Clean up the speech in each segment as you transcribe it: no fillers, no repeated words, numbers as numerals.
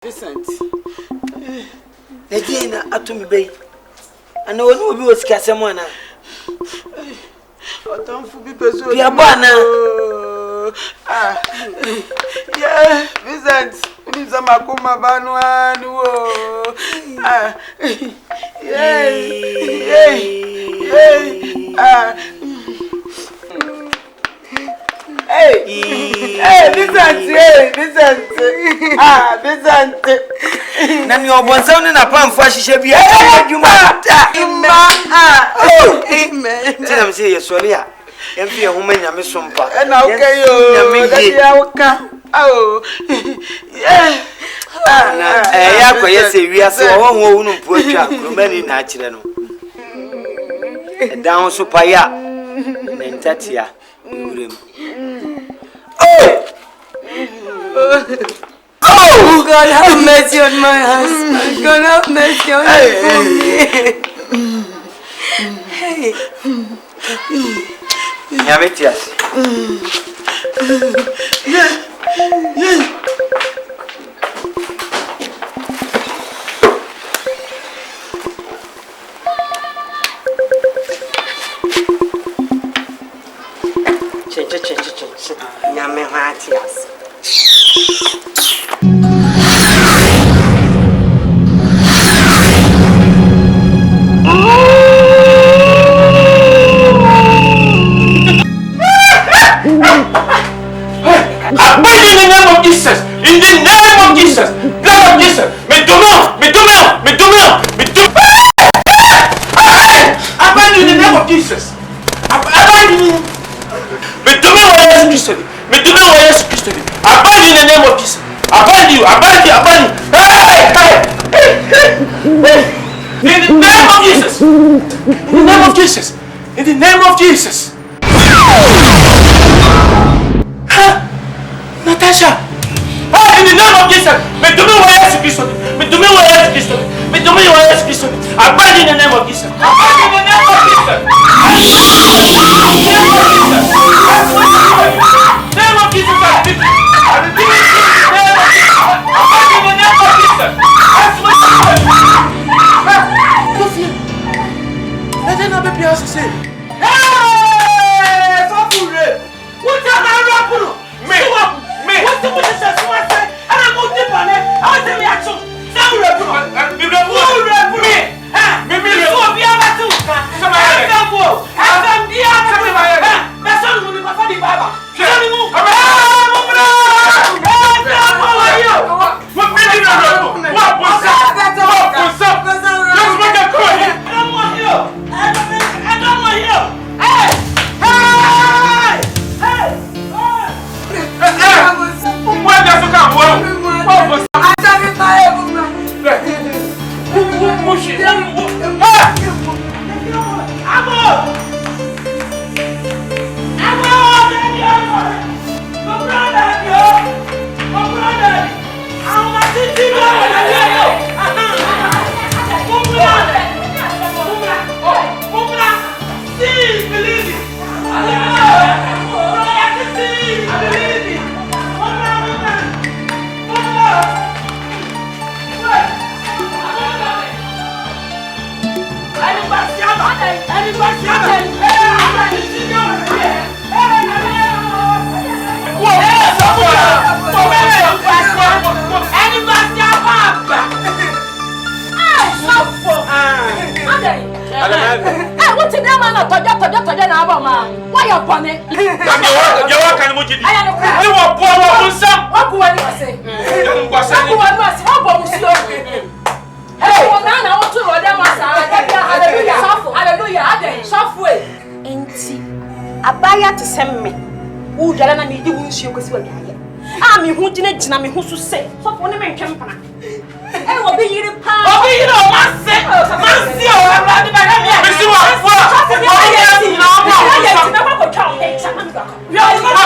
Vincent. Nadina atumi bay. Ana woni obi osika semona. Otamfu bi peso. Bia bana. Yeah, Vincent. Uni zama kuma banu anu wo. Hey, Vincent. Vincent. Na mi obonsa ni na pamfo ahihye bia adwuma ta. Amen. Tina me say yesori a. Emfi ehoma nyame sompa. Na okay yo. Dadia woka. Oh. Yeah. Ya kweye se wiase wo ho hu no mpo atwa kromani na akire no. Dan so paya. Nentatia. Urem. Oh, God have mercy on my husband. God have mercy on me. Hey. Nyametias. Nyame hatias. Jesus, in the name of Jesus, blood of Jesus, me domino. Abandon in the name of Jesus. Abandon. Me domino Jesus Christ. Abandon in the name of Jesus. Abandon you. In the name of Jesus. In the name of Jesus. Natasha. In the name of Jesus, me do me what Christ. Abandon in the name of Jesus. Na me hu so se so for ne me ntwe mpana obi yiri pa o mase o abade ba na me me si wa fo na ko twa o he cha na me ga yo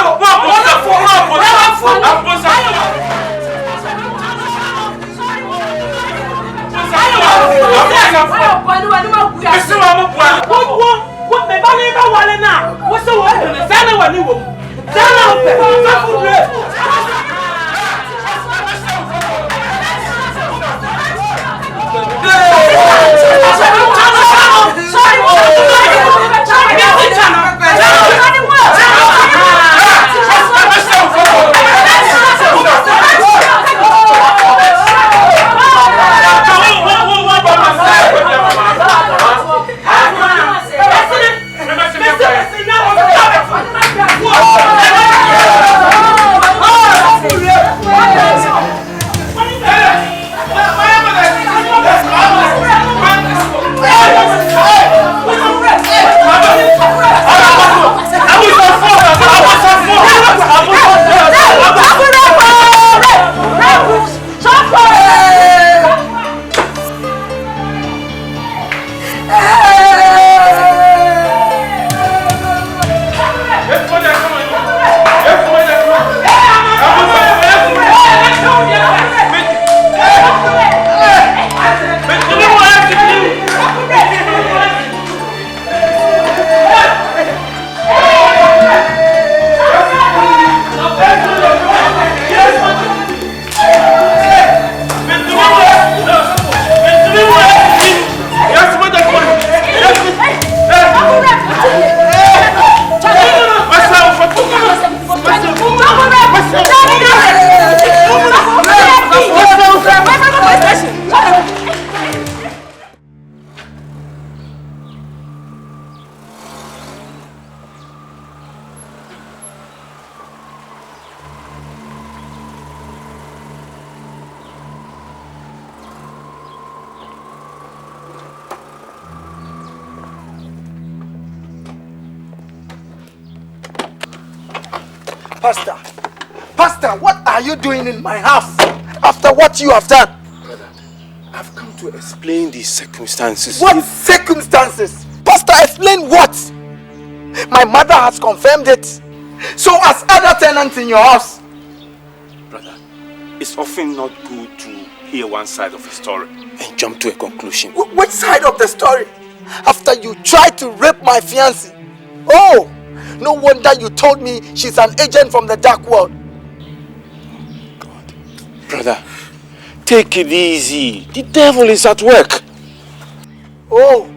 Pastor, what are you doing in my house after what you have done? Brother, I've come to explain these circumstances. What circumstances? Pastor, explain what? My mother has confirmed it. So as other tenants in your house. Brother, it's often not good to hear one side of a story and jump to a conclusion. Which side of the story? After you tried to rape my fiancée. Oh, no wonder you told me she's an agent from the dark world. God. Brother, take it easy. The devil is at work. Oh,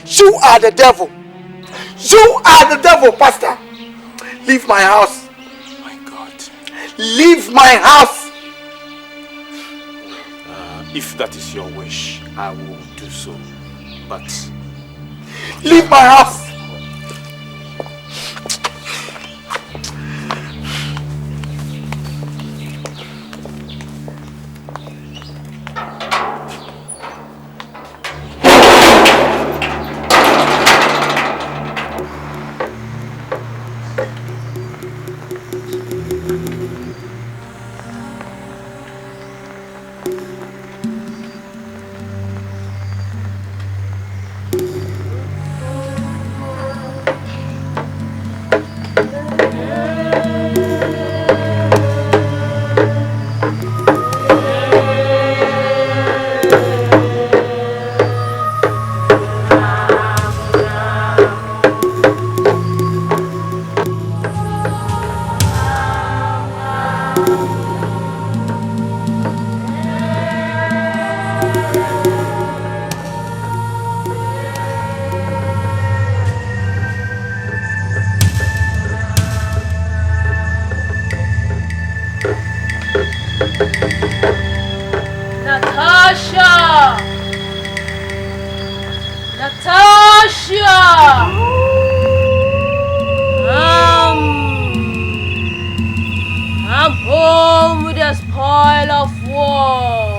you are the devil. You are the devil, Pastor. Leave my house. My God. Leave my house. If that is your wish, I will do so. But leave my house. I'm home with a spoil of war.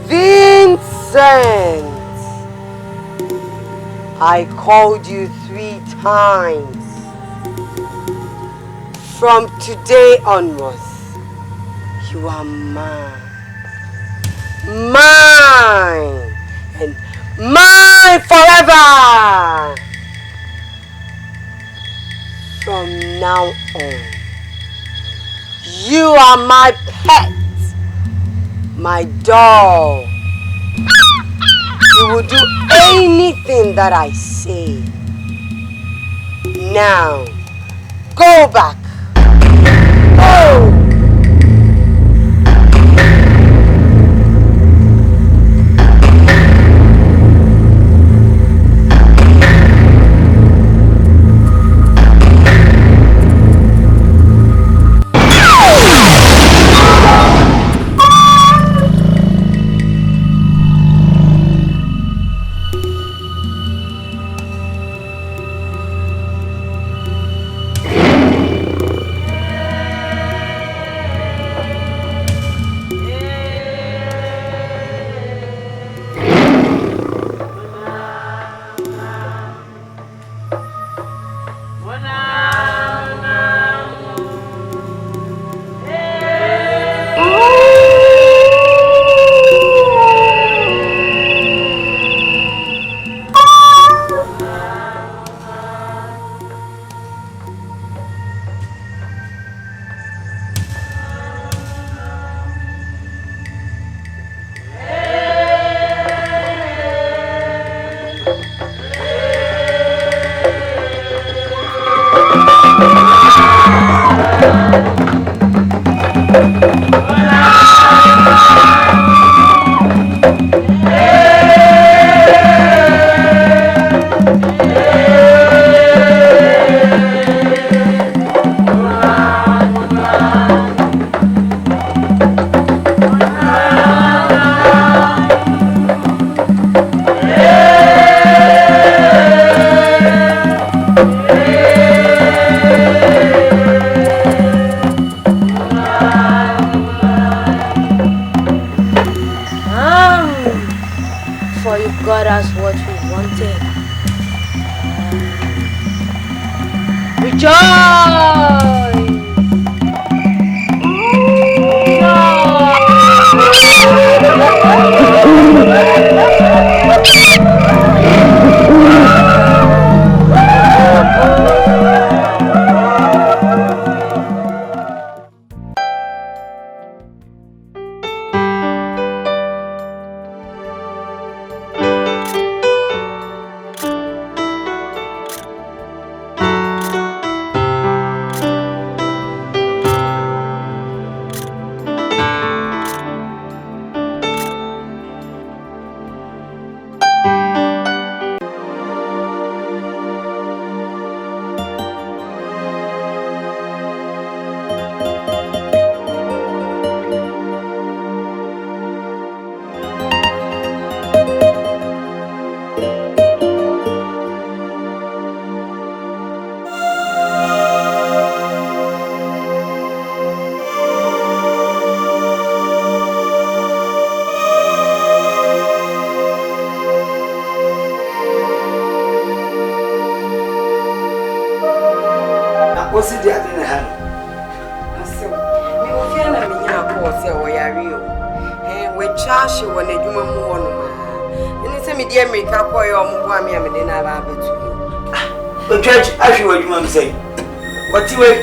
Vincent! I called you 3 times. From today onwards, you are mine. Mine! And mine forever! now on, you are my pet, my doll. You will do anything that I say. Now, go back. Go!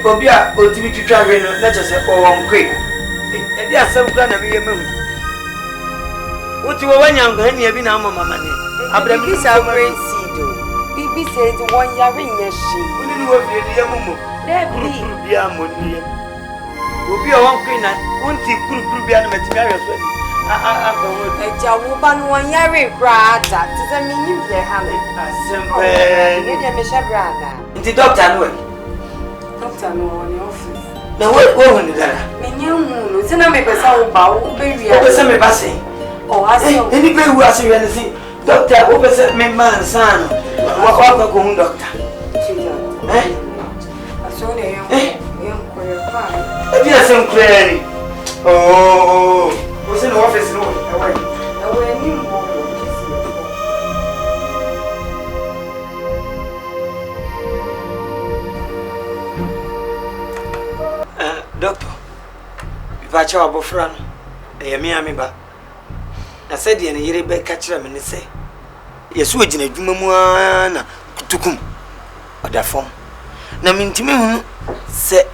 Obia otibi twitwa hwe no na chese owonkwe e dia asem kra na meye mahu uti wo wanyanga ne bi na mama ne abram bi sa do bibi says one yare nyashi uni ni wo fie ne yamumo debi bia amoni obi o wonkwe na unti kurukuru bia na matimi ahwe so ni eja wo ba no one yare kra ata tse me nyim ye ha me asempe ne dia me shabra na nti doctor no doctor no on office na wo ni dara me nyamu no zina me pesa wo ba wo be wi o pesa me ba sen o aso ni be wu aso wi na si doctor wo pesa me man san wa ko ko doctor aso ne yo ko yo pa e bi asem krani oh o se no office no e ni mo doctor bipacha abofra no eyemi ameba na said ye ne yire be ka kira me ne se yeso ogina dwuma mu na kutukum odafom na mintimi hu se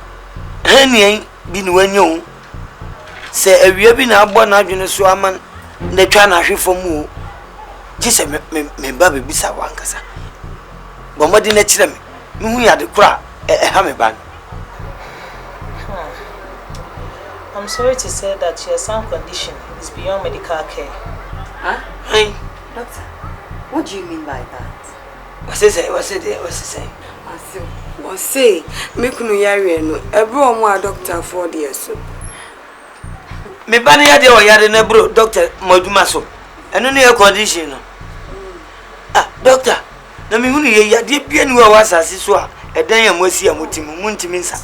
hanian bi ne wanyo se awia bi na agbo na adwene so aman na twa na hwefo mu ji se me ba be bisa wankasa bo modi na kire me hu ya de kura ha me ban. I'm sorry to say that your son's condition is beyond medical care. Huh? Hey, Doctor, what do you mean by that? What's it say? I say, make no yare no. Ebro mo a doctor for the so. Me bani ya de o yare na bro doctor moduma so. Eno ne your condition no. Ah, doctor, na me hunu ye ya de bia ni wa wasase so a edan ya mosi ya motimu muntimi nsa.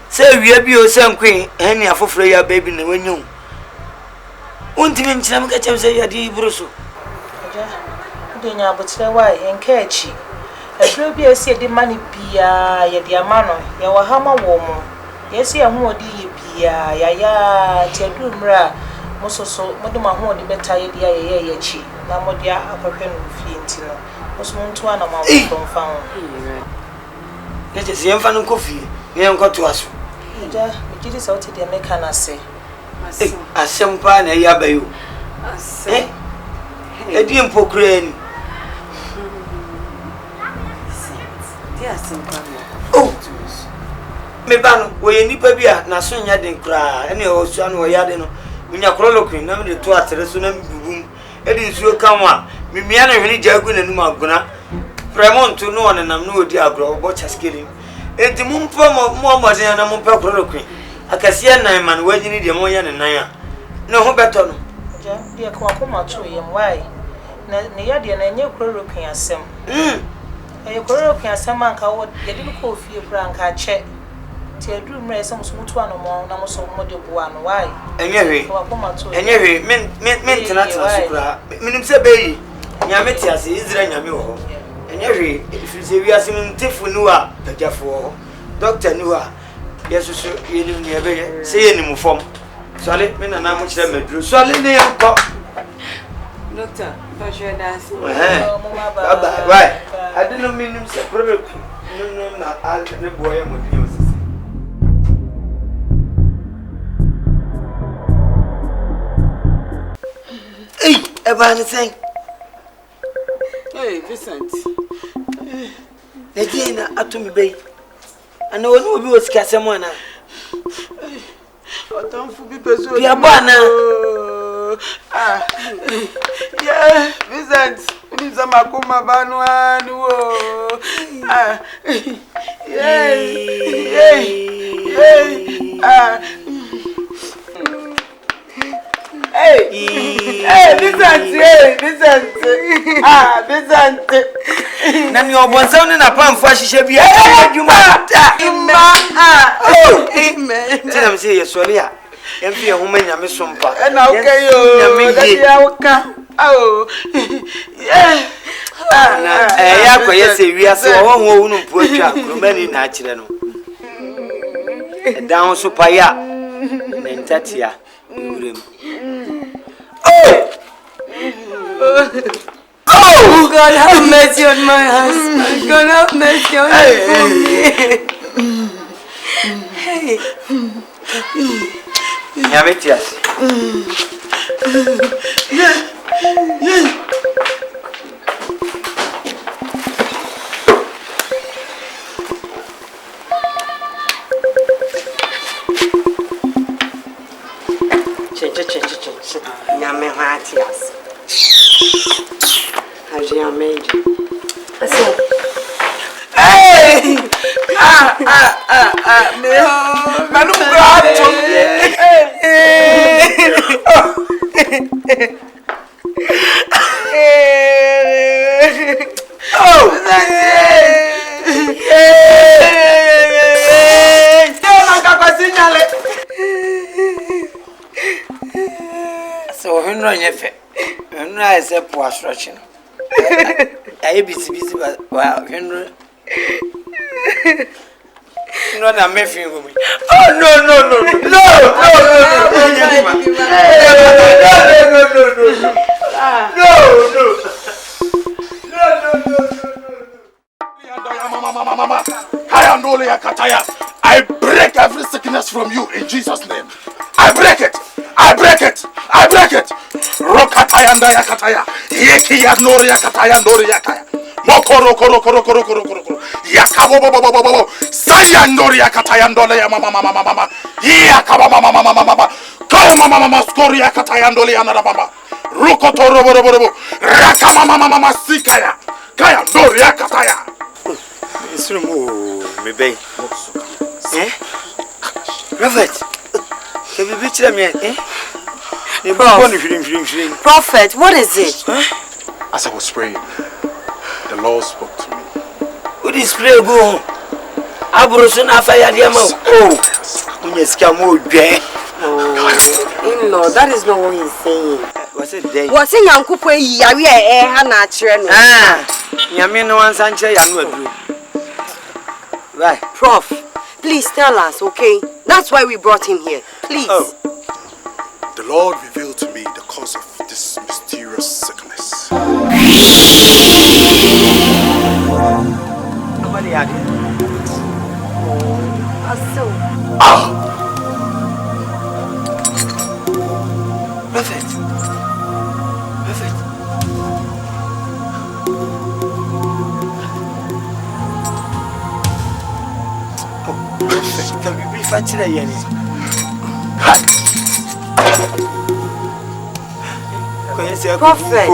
Say wia bi o se nkwen heni afoforo ya baby na wanyu. Untimi nchira mka chem say ya di bro so. Aja, nya abotire why enka achi. Ebro bi esi edi mani bia ye di amano ye wa hama wo mo. Yesi ya hu odi ye bia ya tiadu mra mososo mode ma hu odi beta ye dia ye chi na mode akwahwe no fie ntino. Moso muntu ana ma wo mfa ho. Ye je se mfa no kofi ye nkoto aso. Aja, mikiri sauti dia meka na se. Asem pa na ya bayo. Asem. Edi empokra ni. Oh, me banu we nipa bia na so nya den kra ene o so anu o ya de no nya krolokun na me de to atere so na bibum edi nsuo kanwa me mia na hwene jagu na num aguna premonto no on nam no odi agro obo chaskeli enti mumpo mo den na mumpo krolokun akasia nan man wanyini de mo ya ne nan a ne ho beto no ja dia kwa ma to yem why na ne ya de na nye krolokun asem e krolokun asem anka wo de de ko fie kura anka che ti aduru mra esem so mutu ano mo na mo so mo de bo ano why enye hwe men tena so kura minim se beyi nyame ti ase Israel nyame wo enye hwe ifise wi ase mtefu nu a pajafo doctor nu a yesusu yenu ne be se yeni mu fom sole me na na mo kire maduro sole ne yanko Doctor, but you're dancing. Bye. Why? I didn't mean him separate. No, not all the boy and with you. Hey, ever anything? Hey, Vincent. The Diana up to me, babe. I know what we was catching one. Don't forget to be a banner. Yeah, Vincent. We need some akuma banwani wo. Hey, Vincent. Vincent. Nani obonsa ni na pamfo ahihye bia adwuma Amen. Tina me say yesori a emfi ehuma nyame sompa Na okay yo that ya oka ya kwaye se wiase wo ho wu no mpo atwa kromani na akire no dan so paya na ntatia urem Oh God, have mercy on my husband. God, have mercy on me. Hey. Nyametias. Nyame hatias. Ajia meji. Hey! Manu grato. Oh! So Henry Yefe. Henry is a poor structure. I busy but well Henry. No, I'm making me. Oh no. Katayanda Yakataya. Yekia Noria Kataya Noria Kaya. Mokoro koro koro koro koro koro koro. Yakabo bo bo bo bo bo. Sayandoria Katayandole ya mama mama mama. Yakaba mama mama mama. Kaya mama mama skoria Katayandole ya nara mama. Rukoto robo robo robo. Raka mama mama mama sikaya. Kaya Noria Kataya. Isrumu mebe. Prophet. Can you beat them yet? Prophet, what is it? As I was praying, the Lord spoke to me. Who is pray go? Aburusun afaya diamo. Oh, in-law, that is not what he's saying. What's it day? What's in Yankupo? Yamino and Sanche Yanu. Right, Prof, please tell us, okay? That's why we brought him here. Please. Oh. The Lord revealed to me the cause of this mysterious sickness. Nobody had it. Perfect. Perfect. Oh, perfect. Can we be fancy again? Prophet.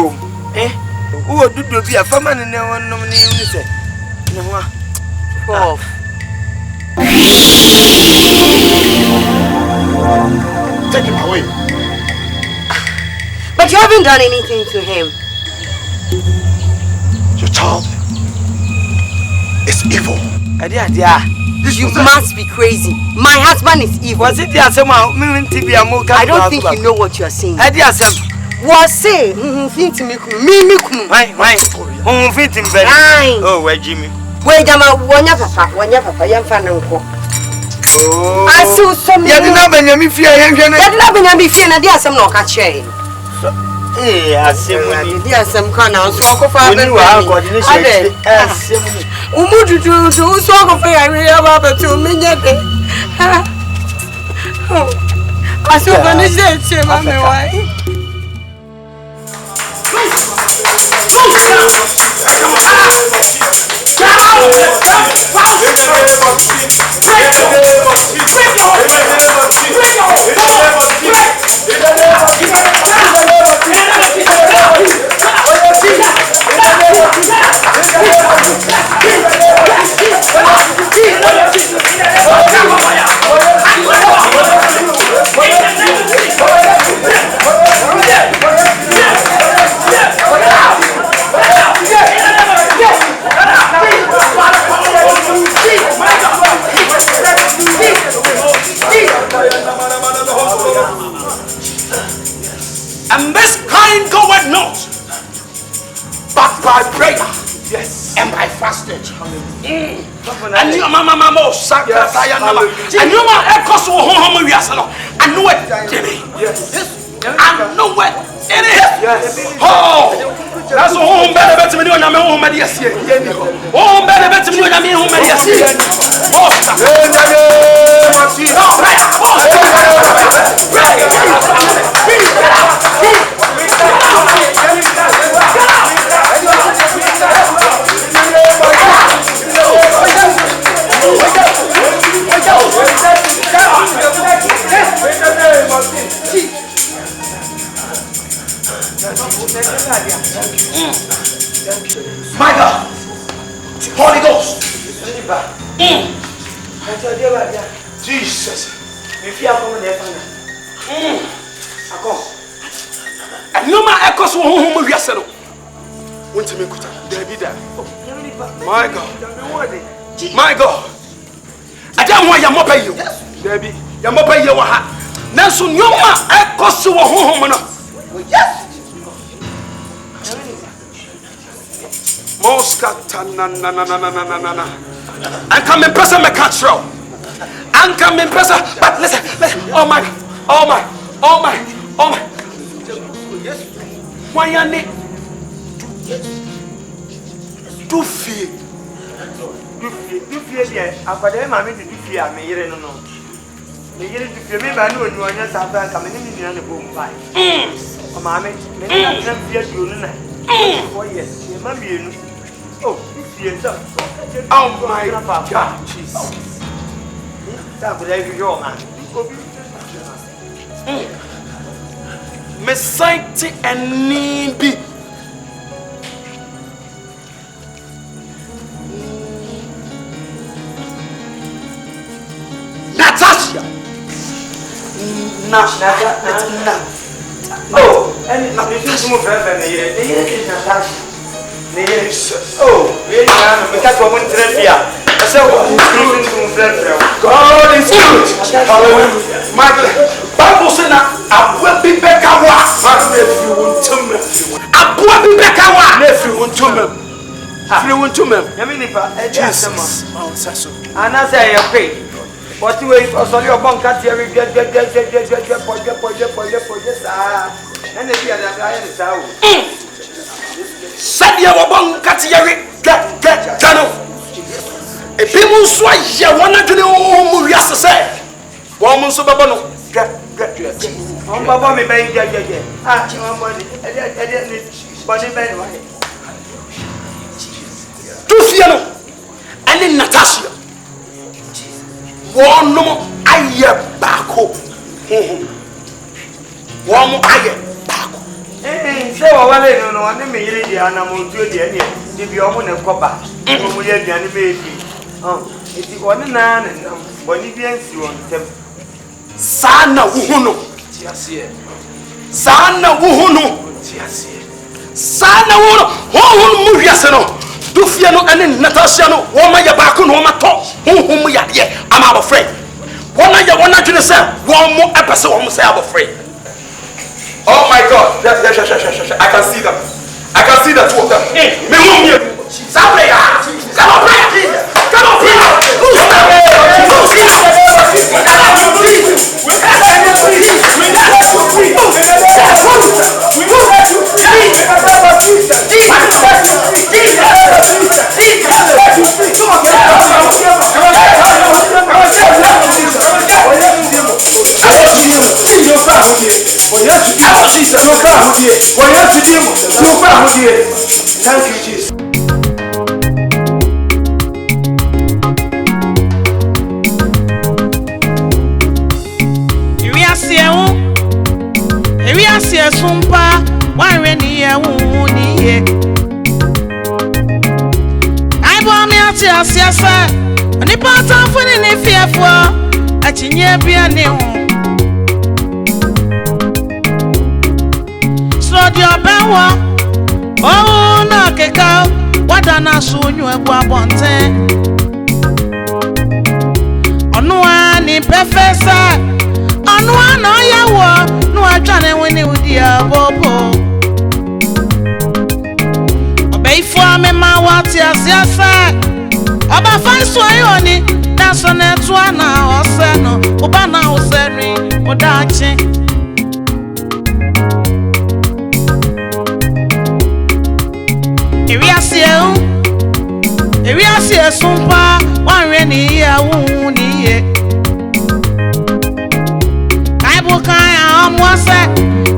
Who would do be a farmer and no one nominated? Prof. Take him away. But you haven't done anything to him. Your child is evil. You must be crazy. My husband is evil. Was it the Asama? I don't think you know what you are saying. Was say, fit me. Why? Fit him better. Oh, where Jimmy? Wait, one your papa, young fan uncle. Oh, I saw some. You didn't have any fear. You didn't have any fear, and there's some no catch. Eh, I see when there's some kind of smoke of fire. Umudu to smoke of fire. I really to me. I saw when he said, Mamma, why? And this kind goeth not, but by prayer, yes, and by fasting. And you, Mama, and you, my echoes will home with us. I know it, yes, I know it, it is. Oh, that's a home better to me when I'm home at the home better to me when I'm home at my God, Holy Ghost, Jesus, if you are coming there, and no man echoes home with yourself. Want to make it there be there. My God, I don't want your mopay you, Debbie, your mopay you were. Nanso no man echoes home. Moskata na. And come in person, my control. And come in person, but listen. Oh my. Why you need to fear? Do fear, yeah. After them, I mean, do fear. Me, you don't know. Me yiri tu fie me ba no onyu onya sa fa ka me ni ni na bo mbai. O ma me na fie du no na. 4 years. Me ma mienu. Oh, fie so. Oh my God, Jesus. Ta bu dai yo ma. Me sainte eni bi. Natasha. Na. Oh, and na me feel mo fa fa na yire Natasha. Ne yire. Oh, we na me ka ko mo trafia. I said what God is good. Hallelujah. Michael, Bible says na abua bi beka wa. If you want to me. Abua bi beka wa. If you want to me. If you want to me. Yami nipa e ji asema. Mount Sasso. Ana say you pay. What way osori obon ka tie we poje sa. Na ne bia da ga ya ni sa o. Sadia obon ka tie we gano. E bi mu so aye wona dwene o mu wiase se. Wo mu so baba no. On baba me ben je. Ah, on mo ni. E ni body ben wa. Tu fie no. Ani Natasha. One no aye bako. One aye bako. Se wa wale no ane me yire dia na mo tuo dia ne. Di bi o mo ne koba. O mo ye dia ne be bi. Iti one na boni bi ansi won tem. Sana wuhuno. Tiasie. Sana wuhuno. Tiasie. Sana wuhuno. Ho mu wiase no. Du fie no ane Natasha no wo ma ya bako no ma to. Ho ya de am our friend. Wona tune say wo mo epese wo mo say our friend. Oh my God. Yes. I can see them. I can see the two of them. Me won me. Sabre ya. Come on, pray. Come on, pray. Thank you, Jesus. Ewi asie sumpa wanwe ni ye wu ni ye. Ai bo mi ati asie se oni pata funi ni fiefo achinye bia ni hu. Sodi obewo oh na keka wada na sunyu egbu abonte. Onu ani perfesa anu ana yawo no atwane wini udia bobo obeifo me ma wati asiasa oba fanso ayoni na so na etu ana ose no oba na oseri odachi ewi asie sumpa wanwe ni ye wu ni ye Kan amwase